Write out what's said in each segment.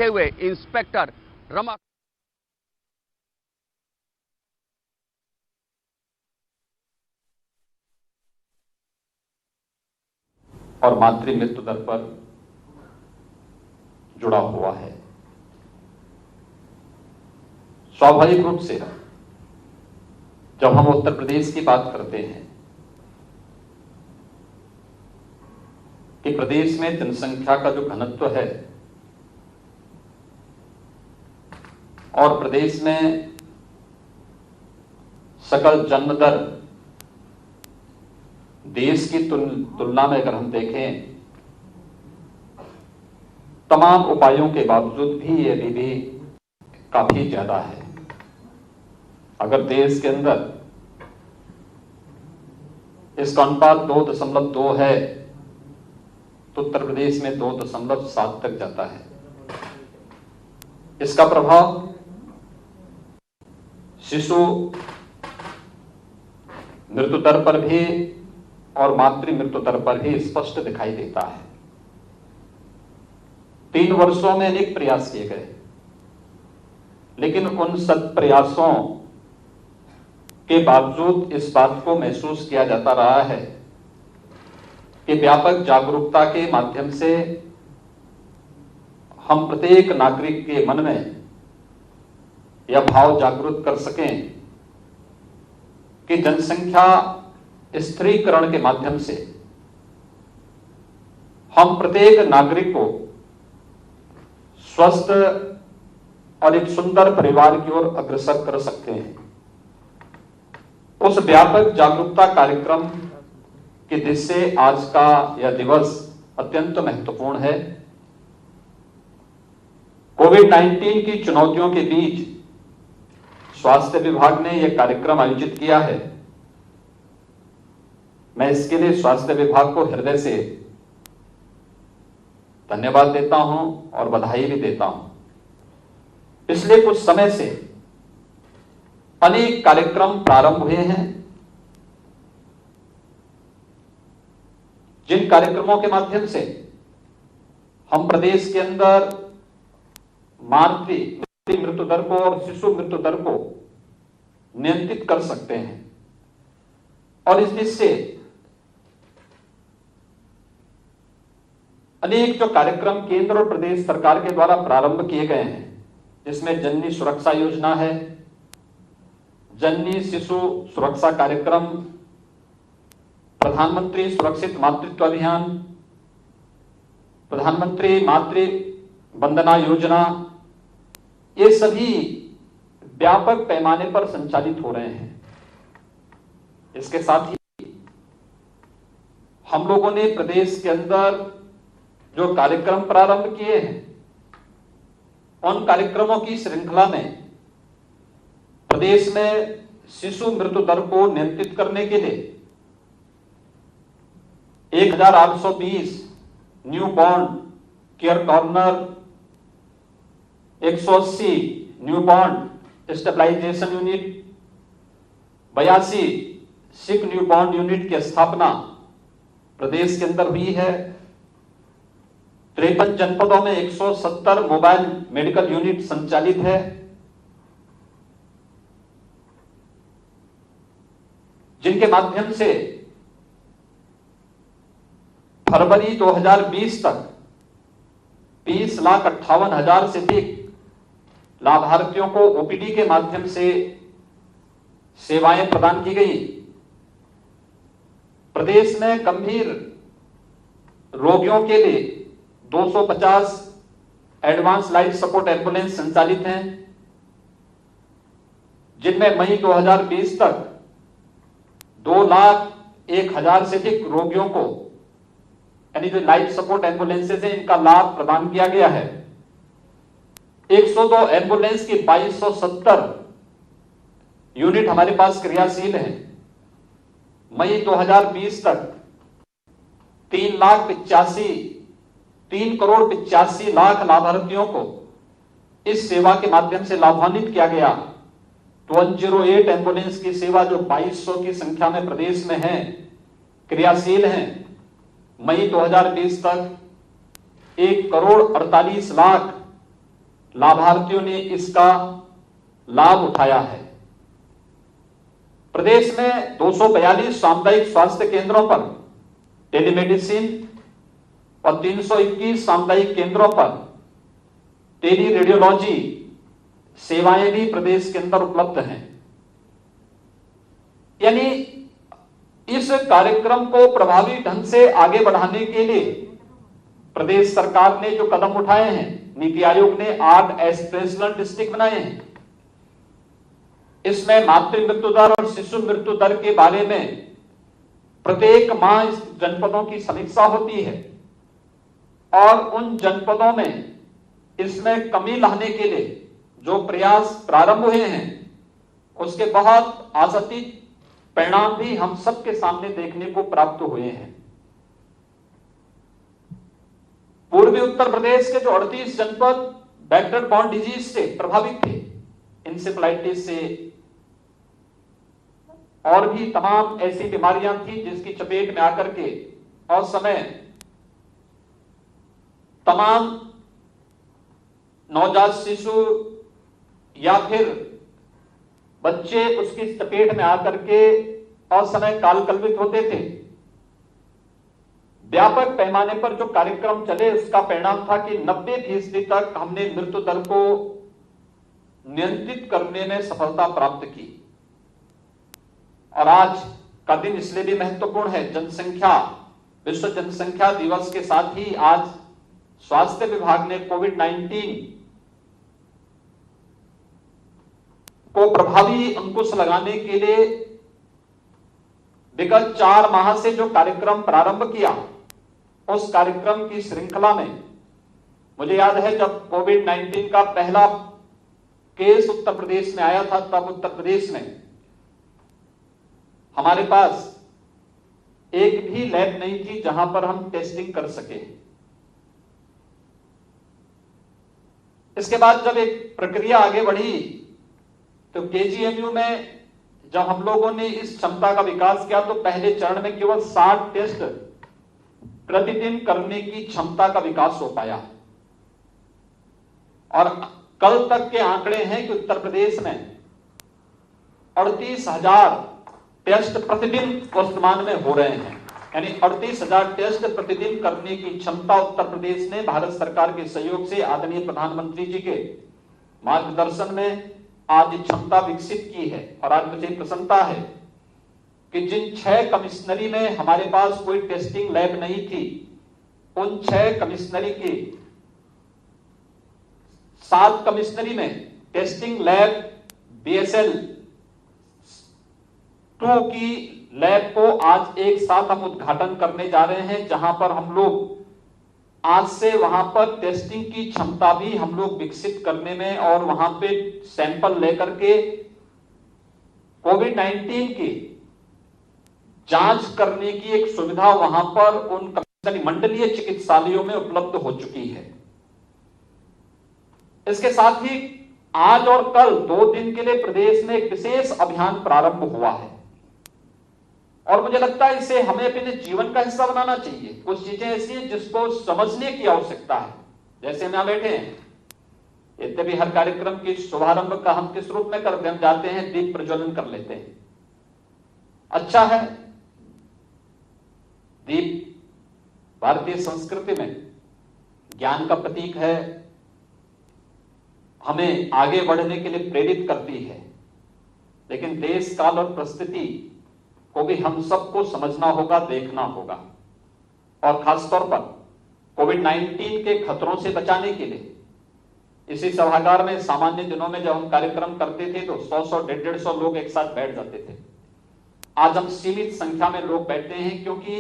हुए इंस्पेक्टर रमा और मातृ मृत्यु दर पर जुड़ा हुआ है। स्वाभाविक रूप से जब हम उत्तर प्रदेश की बात करते हैं कि प्रदेश में जनसंख्या का जो घनत्व है और प्रदेश में सकल जन्म दर देश की तुलना में अगर हम देखें तमाम उपायों के बावजूद भी ये अभी भी काफी ज्यादा है। अगर देश के अंदर इसका अनुपात 2.2 है तो उत्तर प्रदेश में 2.7 तक जाता है। इसका प्रभाव शिशु मृत्यु दर पर भी और मातृ मृत्यु दर पर भी स्पष्ट दिखाई देता है। 3 वर्षों में अनेक प्रयास किए गए, लेकिन उन सब प्रयासों के बावजूद इस बात को महसूस किया जाता रहा है कि व्यापक जागरूकता के माध्यम से हम प्रत्येक नागरिक के मन में यह भाव जागृत कर सकें कि जनसंख्या स्थिरीकरण के माध्यम से हम प्रत्येक नागरिक को स्वस्थ और एक सुंदर परिवार की ओर अग्रसर कर सकते हैं। उस व्यापक जागरूकता कार्यक्रम की दृष्टि से आज का यह दिवस अत्यंत महत्वपूर्ण है। कोविड-19 की चुनौतियों के बीच स्वास्थ्य विभाग ने यह कार्यक्रम आयोजित किया है। मैं इसके लिए स्वास्थ्य विभाग को हृदय से धन्यवाद देता हूं और बधाई भी देता हूं। पिछले कुछ समय से अनेक कार्यक्रम प्रारंभ हुए हैं, जिन कार्यक्रमों के माध्यम से हम प्रदेश के अंदर मातृ मृत्यु दर को और शिशु मृत्यु दर को नियंत्रित कर सकते हैं। और इस दिशा से अनेक जो कार्यक्रम केंद्र और प्रदेश सरकार के द्वारा प्रारंभ किए गए हैं, जिसमें जननी सुरक्षा योजना है, जननी शिशु सुरक्षा कार्यक्रम, प्रधानमंत्री सुरक्षित मातृत्व अभियान, प्रधानमंत्री मातृ वंदना योजना, ये सभी व्यापक पैमाने पर संचालित हो रहे हैं। इसके साथ ही हम लोगों ने प्रदेश के अंदर जो कार्यक्रम प्रारंभ किए हैं, उन कार्यक्रमों की श्रृंखला में प्रदेश में शिशु मृत्यु दर को नियंत्रित करने के लिए 1820 newborn care corner, 180 newborn stabilisation unit, 82 sick newborn unit की स्थापना प्रदेश के अंदर हुई है। 53 जनपदों में 170 मोबाइल मेडिकल यूनिट संचालित है। जिनके माध्यम से फरवरी 2020 तक 20,58,000 से अधिक लाभार्थियों को ओपीडी के माध्यम से सेवाएं प्रदान की गई। प्रदेश में गंभीर रोगियों के लिए 250 एडवांस लाइफ सपोर्ट एम्बुलेंस संचालित हैं, जिनमें मई 2020 तक 2,01,000 से अधिक रोगियों को, यानी जो लाइफ सपोर्ट एम्बुलेंसेज हैं, इनका लाभ प्रदान किया गया है। 102 एम्बुलेंस की 2270 यूनिट हमारे पास क्रियाशील हैं। मई 2020 तक 3 करोड़ 85 लाख लाभार्थियों को इस सेवा के माध्यम से लाभान्वित किया गया। 108 एम्बुलेंस की सेवा जो 2200 की संख्या में प्रदेश में है, क्रियाशील हैं। मई 2020 तक 1 करोड़ 48 लाख लाभार्थियों ने इसका लाभ उठाया है। प्रदेश में 242 सामुदायिक स्वास्थ्य केंद्रों पर टेलीमेडिसिन और 321 सामुदायिक केंद्रों पर टेली रेडियोलॉजी सेवाएं भी प्रदेश के अंदर उपलब्ध हैं। यानी इस कार्यक्रम को प्रभावी ढंग से आगे बढ़ाने के लिए प्रदेश सरकार ने जो कदम उठाए हैं, नीति आयोग ने 8 एस्पिरेशनल डिस्ट्रिक्ट बनाए हैं। इसमें मातृ मृत्यु दर और शिशु मृत्यु दर के बारे में प्रत्येक माह इस जनपदों की समीक्षा होती है और उन जनपदों में इसमें कमी लाने के लिए जो प्रयास प्रारंभ हुए हैं उसके बहुत आशातीत परिणाम भी हम सबके सामने देखने को प्राप्त हुए हैं। पूर्वी उत्तर प्रदेश के जो 38 जनपद वेक्टर बॉर्न डिजीज से प्रभावित थे, इंसेफ्लाइटिस से और भी तमाम ऐसी बीमारियां थी जिसकी चपेट में आकर के और समय तमाम नवजात शिशु या फिर बच्चे उसकी चपेट में आकर के और समय कालकल्पित होते थे। व्यापक पैमाने पर जो कार्यक्रम चले उसका परिणाम था कि 90% तक हमने मृत्यु दर को नियंत्रित करने में सफलता प्राप्त की। और आज का दिन इसलिए भी महत्वपूर्ण है, जनसंख्या विश्व जनसंख्या दिवस के साथ ही आज स्वास्थ्य विभाग ने कोविड-19 को प्रभावी अंकुश लगाने के लिए विगत 4 माह से जो कार्यक्रम प्रारंभ किया, उस कार्यक्रम की श्रृंखला में मुझे याद है जब कोविड-19 का पहला केस उत्तर प्रदेश में आया था, तब उत्तर प्रदेश में हमारे पास एक भी लैब नहीं थी जहां पर हम टेस्टिंग कर सके। इसके बाद जब एक प्रक्रिया आगे बढ़ी तो केजीएमयू में जब हम लोगों ने इस क्षमता का विकास किया तो पहले चरण में केवल 60 टेस्ट प्रतिदिन करने की क्षमता का विकास हो पाया। और कल तक के आंकड़े हैं कि उत्तर प्रदेश में 38,000 टेस्ट प्रतिदिन वर्तमान में हो रहे हैं। यानी 38,000 टेस्ट प्रतिदिन करने की क्षमता उत्तर प्रदेश ने भारत सरकार के सहयोग से आदरणीय प्रधानमंत्री जी के मार्गदर्शन में आज क्षमता विकसित की है। और आज मुझे प्रसन्नता है कि जिन 6 कमिश्नरी में हमारे पास कोई टेस्टिंग लैब नहीं थी, उन 6 कमिश्नरी की 7 कमिश्नरी में टेस्टिंग लैब BSL 2 की लैब को आज एक साथ हम उद्घाटन करने जा रहे हैं, जहां पर हम लोग आज से वहां पर टेस्टिंग की क्षमता भी हम लोग विकसित करने में और वहां पे सैंपल लेकर के कोविड-19 की जांच करने की एक सुविधा वहां पर उन मंडलीय चिकित्सालयों में उपलब्ध हो चुकी है। इसके साथ ही आज और कल 2 दिन के लिए प्रदेश में एक विशेष अभियान प्रारंभ हुआ है और मुझे लगता है इसे हमें अपने जीवन का हिस्सा बनाना चाहिए। कुछ चीजें ऐसी हैं जिसको समझने की आवश्यकता है। जैसे हम यहां बैठे हैं, इतने भी हर कार्यक्रम की शुभारंभ का हम किस रूप में करते हैं? हम जाते हैं, दीप प्रज्वलन कर लेते हैं। अच्छा है, दीप भारतीय संस्कृति में ज्ञान का प्रतीक है, हमें आगे बढ़ने के लिए प्रेरित करती है। लेकिन देश काल और परिस्थिति को भी हम सबको समझना होगा, देखना होगा। और खासतौर पर कोविड-19 के खतरों से बचाने के लिए इसी सभागार में सामान्य दिनों में जब हम कार्यक्रम करते थे तो 100-100, 150 लोग एक साथ बैठ जाते थे। आज हम सीमित संख्या में लोग बैठते हैं क्योंकि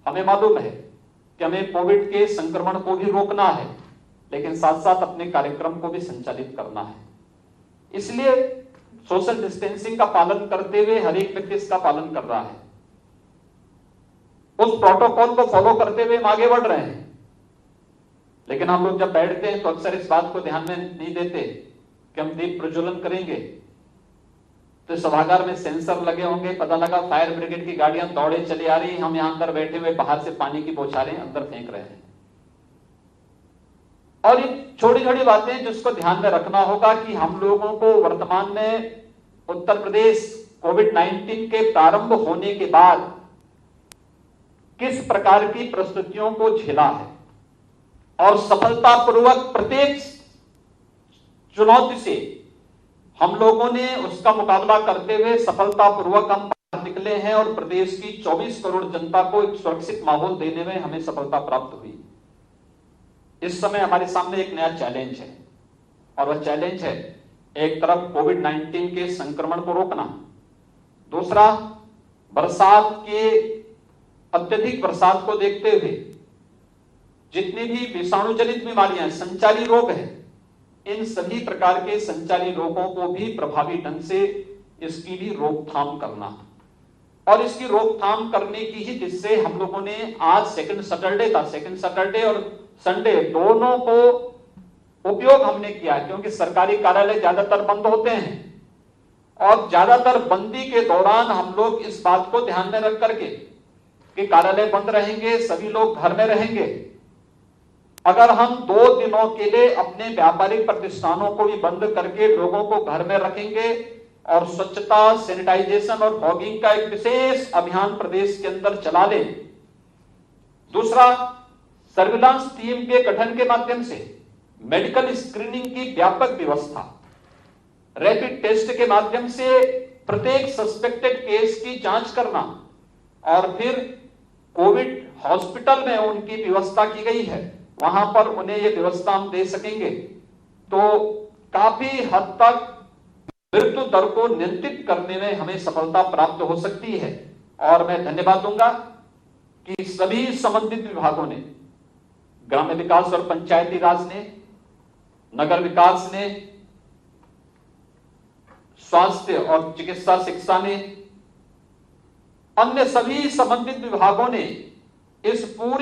हमें मालूम है कि हमें कोविड के संक्रमण को भी रोकना है, लेकिन साथ साथ अपने कार्यक्रम को भी संचालित करना है। इसलिए सोशल डिस्टेंसिंग का पालन करते हुए हर एक व्यक्ति इसका पालन कर रहा है। उस प्रोटोकॉल को फॉलो करते हुए हम आगे बढ़ रहे हैं। लेकिन हम लोग जब बैठते हैं तो अक्सर इस बात को ध्यान में नहीं देते कि हम दीप प्रज्वलन करेंगे तो सभागार में सेंसर लगे होंगे, पता लगा फायर ब्रिगेड की गाड़ियां दौड़े चली आ रही, हम यहां अंदर बैठे हुए बाहर से पानी की बौछारें अंदर फेंक रहे हैं। और ये छोटी छोटी बातें जिसको ध्यान में रखना होगा कि हम लोगों को वर्तमान में उत्तर प्रदेश कोविड-19 के प्रारंभ होने के बाद किस प्रकार की परिस्थितियों को झेला है और सफलतापूर्वक प्रत्येक चुनौती से हम लोगों ने उसका मुकाबला करते हुए सफलतापूर्वक हम बाहर निकले हैं और प्रदेश की 24 करोड़ जनता को एक सुरक्षित माहौल देने में हमें सफलता प्राप्त हुई। इस समय हमारे सामने एक नया चैलेंज है और वह चैलेंज है एक तरफ कोविड-19 के संक्रमण को रोकना, दूसरा बरसात के अत्यधिक बरसात को देखते हुए जितनी भी विषाणु जनित बीमारियां, संचारी रोग हैं, इन सभी प्रकार के संचारी रोगों को भी प्रभावी ढंग से इसकी भी रोकथाम करना और इसकी रोकथाम करने की ही जिससे हम लोगों ने आज सेकंड सैटरडे और संडे दोनों को उपयोग हमने किया क्योंकि सरकारी कार्यालय ज्यादातर बंद होते हैं और ज्यादातर बंदी के दौरान हम लोग इस बात को ध्यान में रख करके कि कार्यालय बंद रहेंगे, सभी लोग घर में रहेंगे। अगर हम 2 दिनों के लिए अपने व्यापारिक प्रतिष्ठानों को भी बंद करके लोगों को घर में रखेंगे और स्वच्छता, सैनिटाइजेशन और फॉगिंग का एक विशेष अभियान प्रदेश के अंदर चला लें। दूसरा, सर्विलांस टीम के गठन के माध्यम से मेडिकल स्क्रीनिंग की व्यापक व्यवस्था, रैपिड टेस्ट के माध्यम से प्रत्येक सस्पेक्टेड केस की जांच करना और फिर कोविड हॉस्पिटल में उनकी व्यवस्था की गई है, वहां पर उन्हें यह व्यवस्था हम दे सकेंगे तो काफी हद तक मृत्यु दर को नियंत्रित करने में हमें सफलता प्राप्त हो सकती है। और मैं धन्यवाद दूंगा कि सभी संबंधित विभागों ने, ग्राम्य विकास और पंचायती राज ने, नगर विकास ने, स्वास्थ्य और चिकित्सा शिक्षा ने, अन्य सभी संबंधित विभागों ने इस पूरी